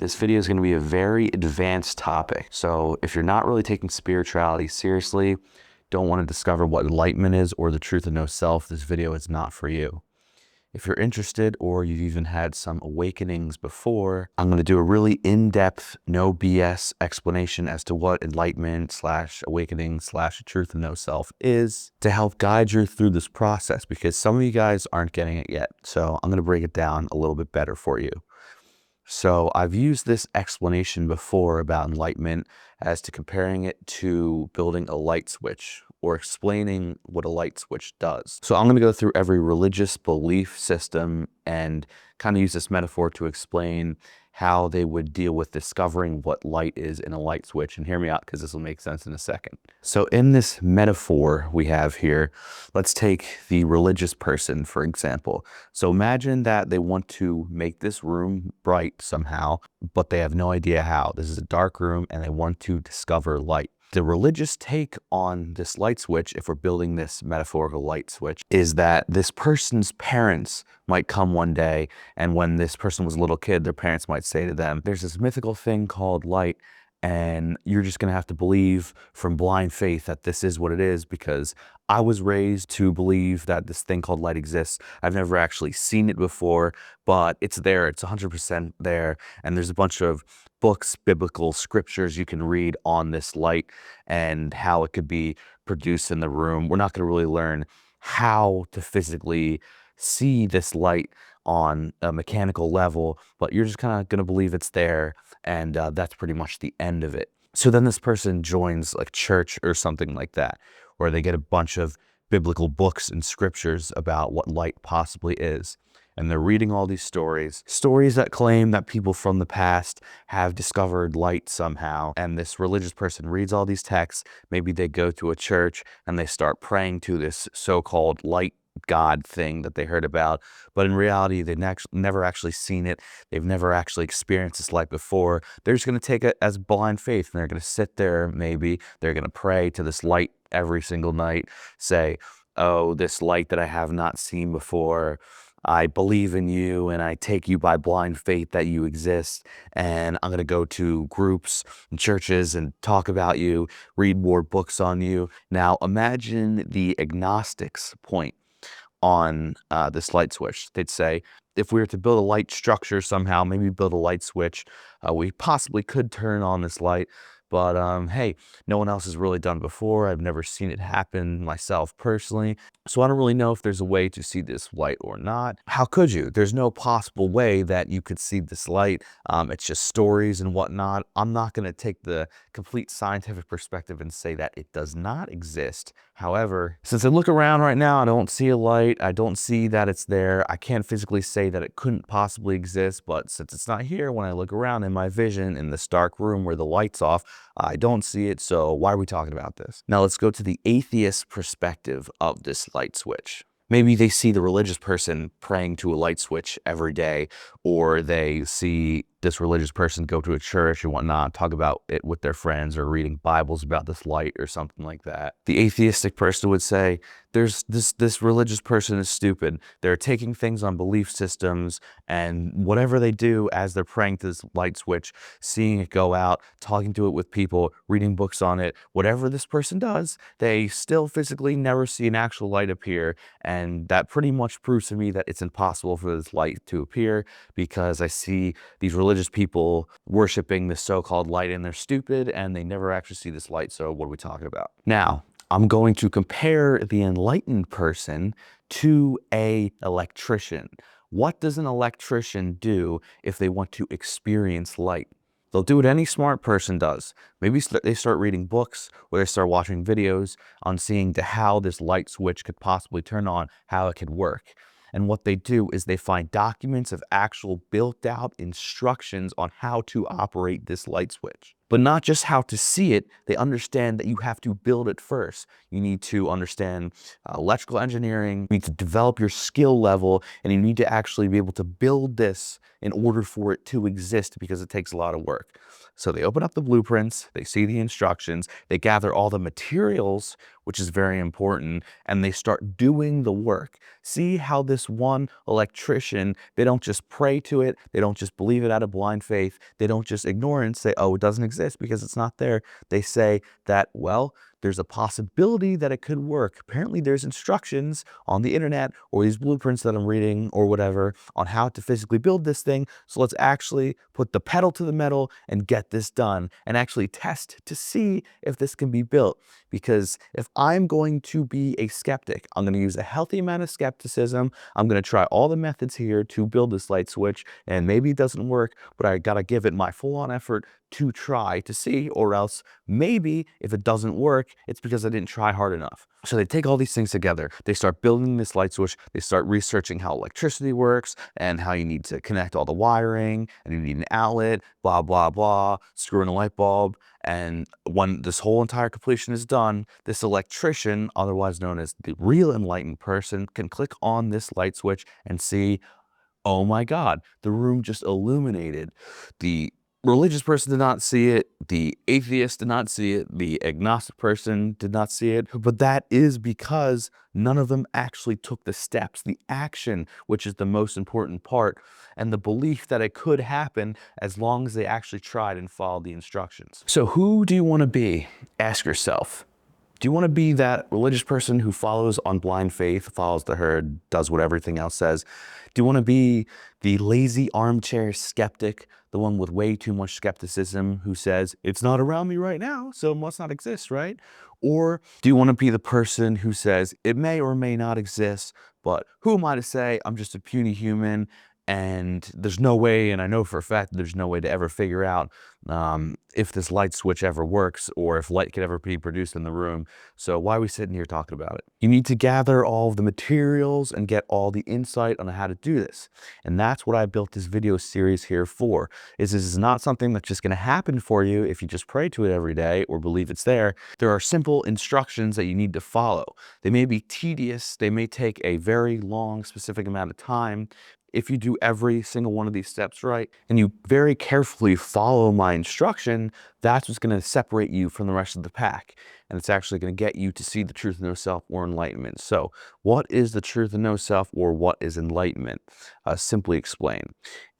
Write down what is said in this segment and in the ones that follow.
This video is going to be a very advanced topic. So if you're not really taking spirituality seriously, don't want to discover what enlightenment is or the truth of no self, this video is not for you. If you're interested or you've even had some awakenings before, I'm going to do a really in-depth, no BS explanation as to what enlightenment / awakening / truth of no self is to help guide you through this process, because some of you guys aren't getting it yet. So I'm going to break it down a little bit better for you. So I've used this explanation before about enlightenment as to comparing it to building a light switch or explaining what a light switch does. So I'm going to go through every religious belief system and kind of use this metaphor to explain how they would deal with discovering what light is in a light switch. And hear me out, because this will make sense in a second. So in this metaphor we have here, let's take the religious person, for example. So imagine that they want to make this room bright somehow, but they have no idea how. This is a dark room and they want to discover light. The religious take on this light switch, if we're building this metaphorical light switch, is that this person's parents might come one day, and when this person was a little kid, their parents might say to them, there's this mythical thing called light, and you're just going to have to believe from blind faith that this is what it is, because I was raised to believe that this thing called light exists. I've never actually seen it before, but it's there. It's 100% there. And there's a bunch of books, biblical scriptures you can read on this light and how it could be produced in the room. We're not going to really learn how to physically see this light on a mechanical level, but you're just kind of going to believe it's there, and that's pretty much the end of it. So then this person joins like church or something like that, where they get a bunch of biblical books and scriptures about what light possibly is. And they're reading all these stories that claim that people from the past have discovered light somehow. And this religious person reads all these texts. Maybe they go to a church and they start praying to this so-called light God thing that they heard about, but in reality they've never actually seen it. They've never actually experienced this light before. They're just going to take it as blind faith, and they're going to sit there. Maybe they're going to pray to this light every single night, say, oh, this light that I have not seen before, I believe in you and I take you by blind faith that you exist, and I'm going to go to groups and churches and talk about you, read more books on you. Now imagine the agnostics' point on this light switch. They'd say, if we were to build a light structure somehow, maybe build a light switch, we possibly could turn on this light, but hey, no one else has really done it before. I've never seen it happen myself personally, so I don't really know if there's a way to see this light or not. How could you? There's no possible way that you could see this light. It's just stories and whatnot. I'm not going to take the complete scientific perspective and say that it does not exist. However, since I look around right now, I don't see a light. I don't see that it's there. I can't physically say that it couldn't possibly exist, but since it's not here, when I look around in my vision in this dark room where the light's off, I don't see it. So why are we talking about this? Now let's go to the atheist perspective of this light switch. Maybe they see the religious person praying to a light switch every day, or they see this religious person go to a church and whatnot, talk about it with their friends or reading Bibles about this light or something like that. The atheistic person would say, there's this religious person is stupid. They're taking things on belief systems, and whatever they do as they're praying to this light switch, seeing it go out, talking to it with people, reading books on it, whatever this person does, they still physically never see an actual light appear. And that pretty much proves to me that it's impossible for this light to appear, because I see these religious people worshiping this so-called light and they're stupid and they never actually see this light. So what are we talking about? Now, I'm going to compare the enlightened person to an electrician. What does an electrician do if they want to experience light? They'll do what any smart person does. Maybe they start reading books, or they start watching videos on seeing to how this light switch could possibly turn on, how it could work. And what they do is they find documents of actual built out instructions on how to operate this light switch. but not just how to see it. They understand that you have to build it first. You need to understand electrical engineering, you need to develop your skill level, and you need to actually be able to build this in order for it to exist, because it takes a lot of work. So they open up the blueprints, they see the instructions, they gather all the materials, which is very important, and they start doing the work. See how this one electrician, they don't just pray to it, they don't just believe it out of blind faith, they don't just ignore it and say, oh, it doesn't exist because it's not there. They say that, well, there's a possibility that it could work. Apparently there's instructions on the internet or these blueprints that I'm reading or whatever on how to physically build this thing. So let's actually put the pedal to the metal and get this done and actually test to see if this can be built. Because if I'm going to be a skeptic, I'm going to use a healthy amount of skepticism. I'm going to try all the methods here to build this light switch, and maybe it doesn't work, but I got to give it my full-on effort to try to see, or else maybe if it doesn't work, it's because I didn't try hard enough. So they take all these things together, they start building this light switch, they start researching how electricity works and how you need to connect all the wiring, and you need an outlet, blah, blah, blah, screw in a light bulb. And when this whole entire completion is done, this electrician, otherwise known as the real enlightened person, can click on this light switch and see, oh my God, the room just illuminated. The religious person did not see it, the atheist did not see it, the agnostic person did not see it, but that is because none of them actually took the steps, the action, which is the most important part, and the belief that it could happen as long as they actually tried and followed the instructions. So who do you want to be? Ask yourself. Do you want to be that religious person who follows on blind faith, follows the herd, does what everything else says? Do you want to be the lazy armchair skeptic, the one with way too much skepticism who says, it's not around me right now, so it must not exist, right? Or do you want to be the person who says, it may or may not exist, but who am I to say? I'm just a puny human, and there's no way, and I know for a fact that there's no way to ever figure out if this light switch ever works or if light could ever be produced in the room. So why are we sitting here talking about it? You need to gather all of the materials and get all the insight on how to do this. And that's what I built this video series here for. This is not something that's just going to happen for you if you just pray to it every day or believe it's there. There are simple instructions that you need to follow. They may be tedious, they may take a very long specific amount of time. If you do every single one of these steps right, and you very carefully follow my instruction, that's what's going to separate you from the rest of the pack. And it's actually going to get you to see the truth of no self or enlightenment. So what is the truth of no self, or what is enlightenment? Simply explain.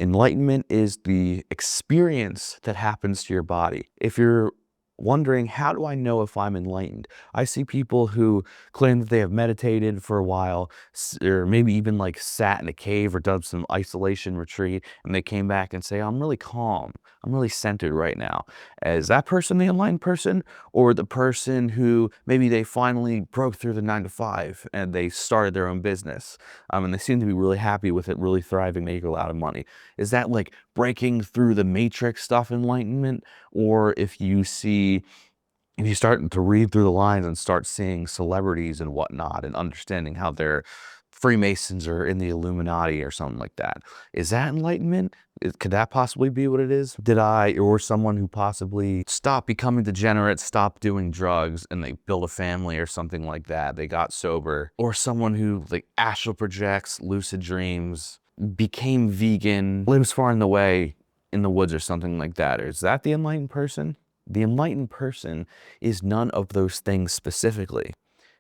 Enlightenment is the experience that happens to your body. If you're wondering, how do I know if I'm enlightened? I see people who claim that they have meditated for a while, or maybe even like sat in a cave or done some isolation retreat, and they came back and say, I'm really calm, I'm really centered right now. Is that person the enlightened person, or the person who maybe they finally broke through the 9-to-5 and they started their own business, and they seem to be really happy with it, really thriving, making a lot of money? Is that like breaking through the matrix stuff enlightenment? Or if you start to read through the lines and start seeing celebrities and whatnot and understanding how they're Freemasons or in the Illuminati or something like that, is that enlightenment? Could that possibly be what it is? Did I, or someone who possibly stopped becoming degenerate, stopped doing drugs, and they built a family or something like that, they got sober, or someone who like astral projects, lucid dreams, became vegan, lives far and away in the woods or something like that, or is that the enlightened person? The enlightened person is none of those things specifically.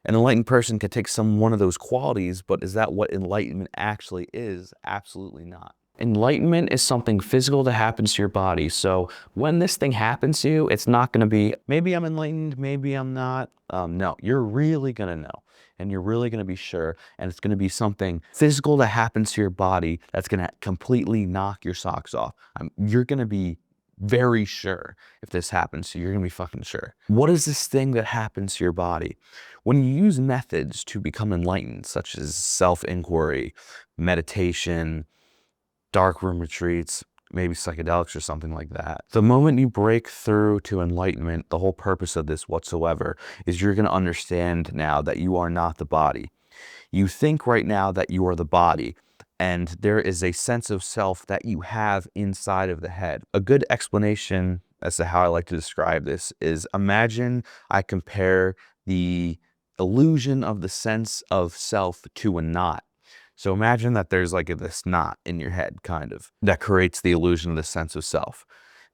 An enlightened person can take one of those qualities, but is that what enlightenment actually is? Absolutely not. Enlightenment is something physical that happens to your body. So when this thing happens to you, it's not going to be, maybe I'm enlightened, maybe I'm not. No, you're really going to know. And you're really going to be sure. And it's going to be something physical that happens to your body that's going to completely knock your socks off. You're going to be very sure if this happens to you. You're going to be fucking sure. What is this thing that happens to your body? When you use methods to become enlightened, such as self-inquiry, meditation, dark room retreats, maybe psychedelics or something like that, the moment you break through to enlightenment, the whole purpose of this whatsoever is you're going to understand now that you are not the body. You think right now that you are the body, and there is a sense of self that you have inside of the head. A good explanation as to how I like to describe this is, imagine I compare the illusion of the sense of self to a knot. So imagine that there's like this knot in your head, kind of, that creates the illusion of the sense of self.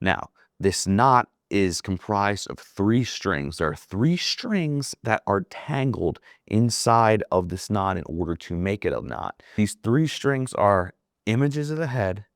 Now, this knot is comprised of three strings. There are three strings that are tangled inside of this knot in order to make it a knot. These three strings are images of the head,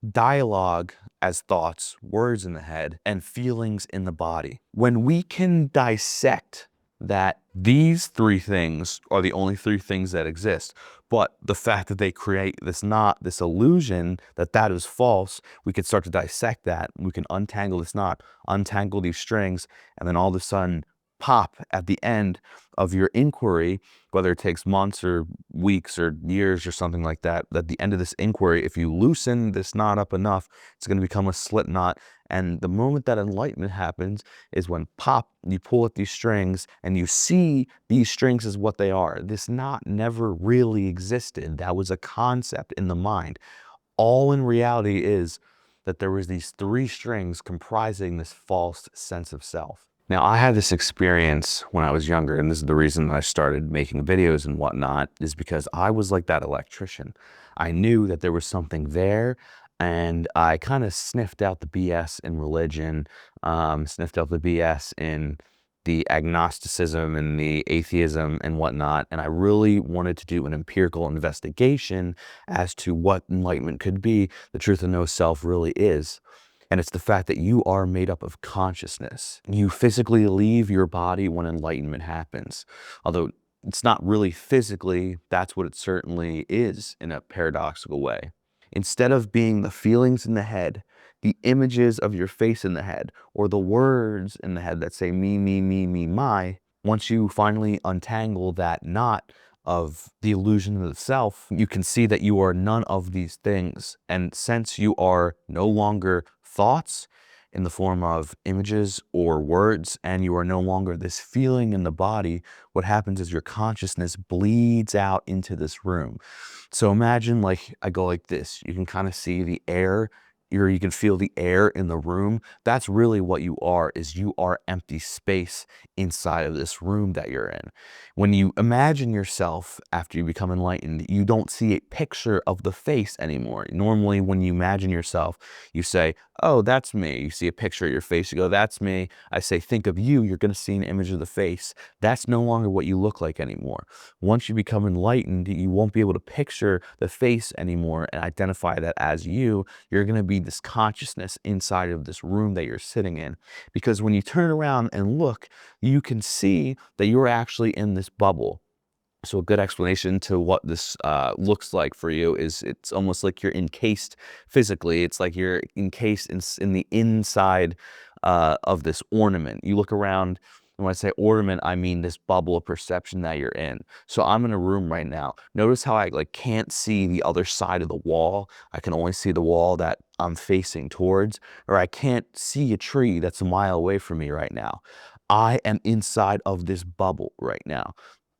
dialogue as thoughts, words in the head, and feelings in the body. When we can dissect that these three things are the only three things that exist, but the fact that they create this knot, this illusion that that is false, we can start to dissect that. We can untangle this knot, untangle these strings, and then all of a sudden pop at the end of your inquiry, whether it takes months or weeks or years or something like that, at the end of this inquiry, if you loosen this knot up enough, it's going to become a slip knot. And the moment that enlightenment happens is when pop, you pull at these strings and you see these strings as what they are. This knot never really existed. That was a concept in the mind. All in reality is that there was these three strings comprising this false sense of self. Now, I had this experience when I was younger, and this is the reason that I started making videos and whatnot, is because I was like that electrician. I knew that there was something there, and I kind of sniffed out the BS in religion, sniffed out the BS in the agnosticism and the atheism and whatnot, and I really wanted to do an empirical investigation as to what enlightenment could be, the truth of no self really is. And it's the fact that you are made up of consciousness. You physically leave your body when enlightenment happens. Although it's not really physically, that's what it certainly is in a paradoxical way. Instead of being the feelings in the head, the images of your face in the head, or the words in the head that say me, my, once you finally untangle that knot of the illusion of the self, you can see that you are none of these things. And since you are no longer thoughts in the form of images or words, and you are no longer this feeling in the body, what happens is your consciousness bleeds out into this room. So imagine like I go like this, you can kind of see the air, you can feel the air in the room. That's really what you are, is you are empty space inside of this room that you're in. When you imagine yourself after you become enlightened, you don't see a picture of the face anymore. Normally, when you imagine yourself, you say, oh, that's me. You see a picture of your face, you go, that's me. I say, think of you, you're going to see an image of the face. That's no longer what you look like anymore. Once you become enlightened, you won't be able to picture the face anymore and identify that as you. You're going to be this consciousness inside of this room that you're sitting in. Because when you turn around and look, you can see that you're actually in this bubble. So a good explanation to what this looks like for you is it's almost like you're encased physically. It's like you're encased in the inside of this ornament. You look around, and when I say ornament, I mean this bubble of perception that you're in. So I'm in a room right now. Notice how I like can't see the other side of the wall. I can only see the wall that I'm facing towards, or I can't see a tree that's a mile away from me right now. I am inside of this bubble right now.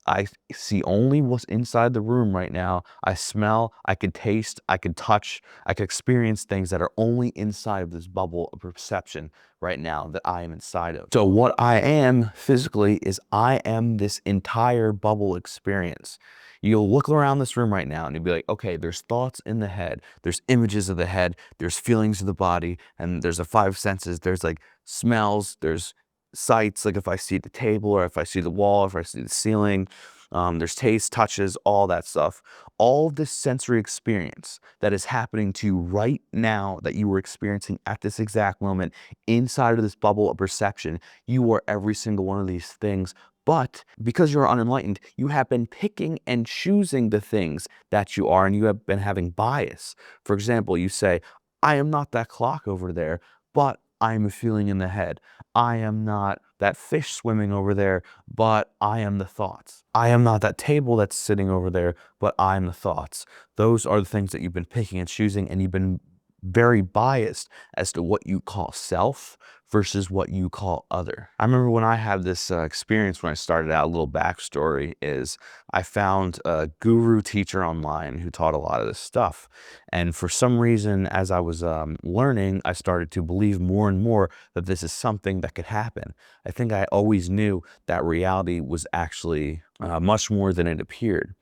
I see only what's inside the room right now. I smell, I can taste, I can touch, I can experience things that are only inside of this bubble of perception right now that I am inside of. So what I am physically is I am this entire bubble experience. You'll look around this room right now and you'll be like, okay, there's thoughts in the head, there's images of the head, there's feelings of the body, and there's the five senses, there's like smells, there's sights, like if I see the table or if I see the wall, if I see the ceiling, there's taste, touches, all that stuff. All of this sensory experience that is happening to you right now, that you were experiencing at this exact moment inside of this bubble of perception, you are every single one of these things. But because you're unenlightened, you have been picking and choosing the things that you are, and you have been having bias. For example, you say, I am not that clock over there, but I am a feeling in the head. I am not that fish swimming over there, but I am the thoughts. I am not that table that's sitting over there, but I am the thoughts. Those are the things that you've been picking and choosing, and you've been very biased as to what you call self versus what you call other. I remember when I had this experience when I started out, a little backstory is I found a guru teacher online who taught a lot of this stuff. And for some reason, as I was learning, I started to believe more and more that this is something that could happen. I think I always knew that reality was actually much more than it appeared.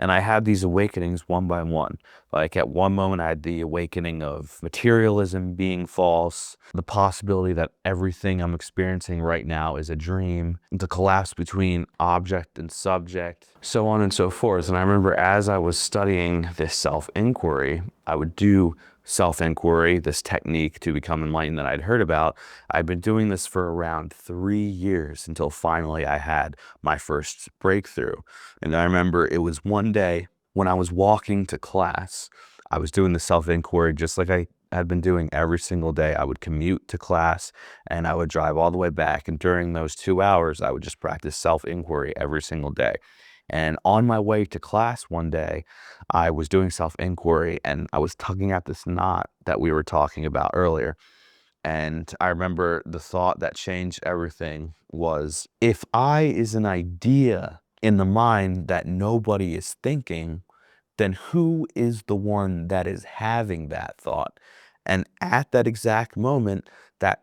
And I had these awakenings one by one. Like at one moment, I had the awakening of materialism being false, the possibility that everything I'm experiencing right now is a dream, the collapse between object and subject, so on and so forth. And I remember as I was studying this self-inquiry, I would do self-inquiry, this technique to become enlightened that I'd heard about. I'd been doing this for around 3 years until finally I had my first breakthrough. And I remember it was one day when I was walking to class, I was doing the self-inquiry just like I had been doing every single day. I would commute to class and I would drive all the way back. And during those 2 hours, I would just practice self-inquiry every single day. And on my way to class one day, I was doing self-inquiry and I was tugging at this knot that we were talking about earlier. And I remember the thought that changed everything was, if I is an idea in the mind that nobody is thinking, then who is the one that is having that thought? And at that exact moment, that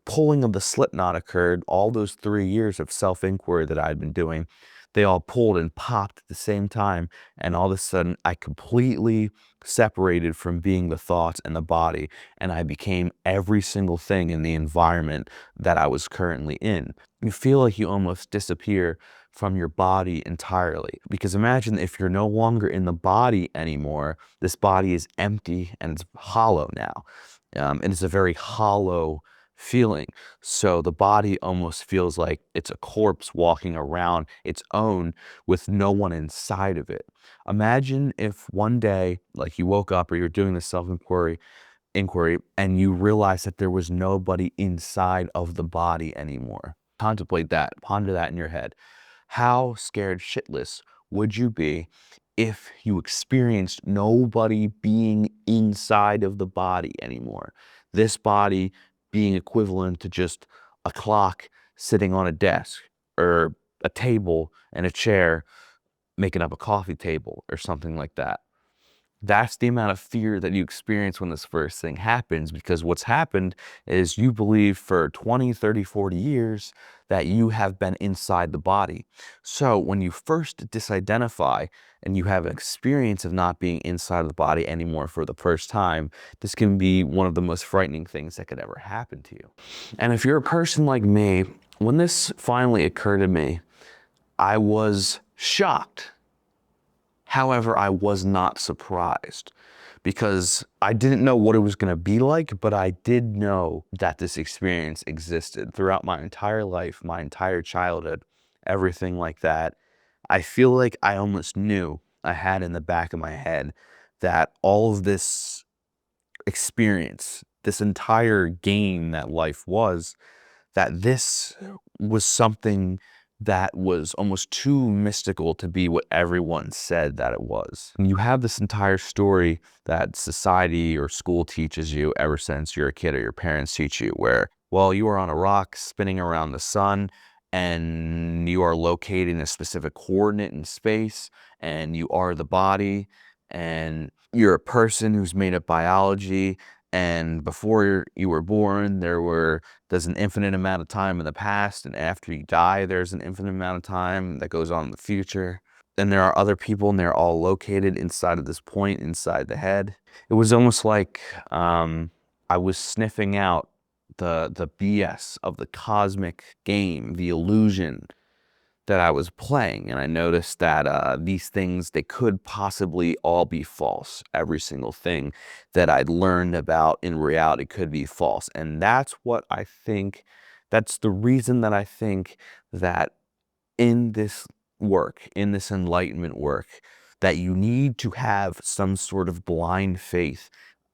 pulling of the slip knot occurred. All those 3 years of self-inquiry that I'd been doing, they all pulled and popped at the same time. And all of a sudden, I completely separated from being the thoughts and the body. And I became every single thing in the environment that I was currently in. You feel like you almost disappear from your body entirely. Because imagine if you're no longer in the body anymore, this body is empty and it's hollow now. And it's a very hollow feeling. So the body almost feels like it's a corpse walking around its own with no one inside of it. Imagine if one day, like you woke up or you're doing the self-inquiry, and you realize that there was nobody inside of the body anymore. Contemplate that, ponder that in your head. How scared shitless would you be if you experienced nobody being inside of the body anymore? This body being equivalent to just a clock sitting on a desk or a table and a chair making up a coffee table or something like that. That's the amount of fear that you experience when this first thing happens, because what's happened is you believe for 20, 30, 40 years that you have been inside the body. So when you first disidentify and you have an experience of not being inside the body anymore for the first time, this can be one of the most frightening things that could ever happen to you. And if you're a person like me, when this finally occurred to me, I was shocked. However, I was not surprised because I didn't know what it was going to be like, but I did know that this experience existed throughout my entire life, my entire childhood, everything like that. I feel like I almost knew, I had in the back of my head that all of this experience, this entire game that life was, that this was something that was almost too mystical to be what everyone said that it was. And you have this entire story that society or school teaches you ever since you're a kid, or your parents teach you, where, well, you are on a rock spinning around the sun and you are located in a specific coordinate in space and you are the body and you're a person who's made of biology, and before you were born there's an infinite amount of time in the past, and after you die there's an infinite amount of time that goes on in the future, and there are other people and they're all located inside of this point inside the head. It was almost like I was sniffing out the BS of the cosmic game, the illusion that I was playing, and I noticed that these things, they could possibly all be false. Every single thing that I'd learned about in reality could be false. And that's what I think, that's the reason that I think that in this work, in this enlightenment work, that you need to have some sort of blind faith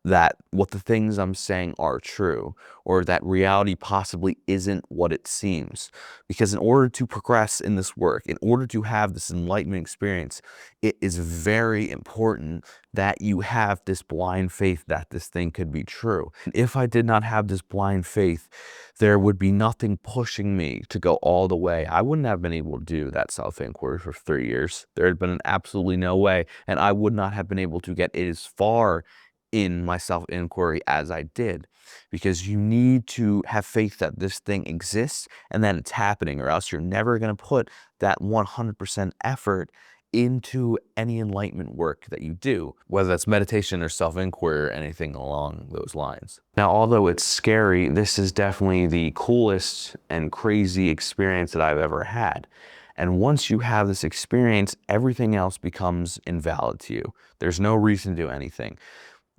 that what the things I'm saying are true, or that reality possibly isn't what it seems. Because in order to progress in this work, in order to have this enlightenment experience, it is very important that you have this blind faith that this thing could be true. If I did not have this blind faith, there would be nothing pushing me to go all the way. I wouldn't have been able to do that self-inquiry for 3 years. There had been absolutely no way, and I would not have been able to get as far in my self-inquiry as I did, because you need to have faith that this thing exists and that it's happening, or else you're never going to put that 100% effort into any enlightenment work that you do, whether that's meditation or self-inquiry or anything along those lines. Now, although it's scary, this is definitely the coolest and crazy experience that I've ever had. And once you have this experience, everything else becomes invalid to you. There's no reason to do anything.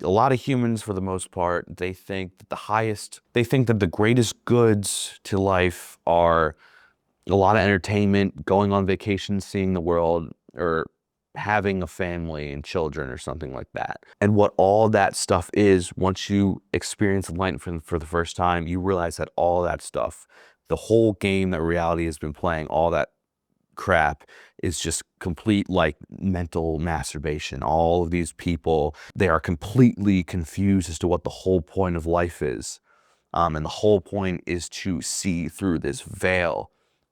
A lot of humans, for the most part, they think that the greatest goods to life are a lot of entertainment, going on vacation, seeing the world, or having a family and children or something like that. And what all that stuff is, once you experience enlightenment for the first time, you realize that all that stuff, the whole game that reality has been playing, all that crap is just complete like mental masturbation. All of these people, they are completely confused as to what the whole point of life is. And the whole point is to see through this veil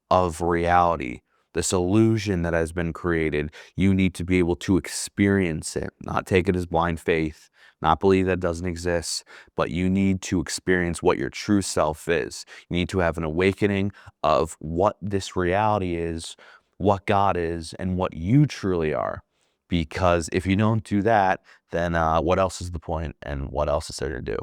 of reality, this illusion that has been created. You need to be able to experience it, not take it as blind faith, not believe that it doesn't exist, but you need to experience what your true self is. You need to have an awakening of what this reality is, what God is, and what you truly are. Because if you don't do that, then what else is the point, and what else is there to do?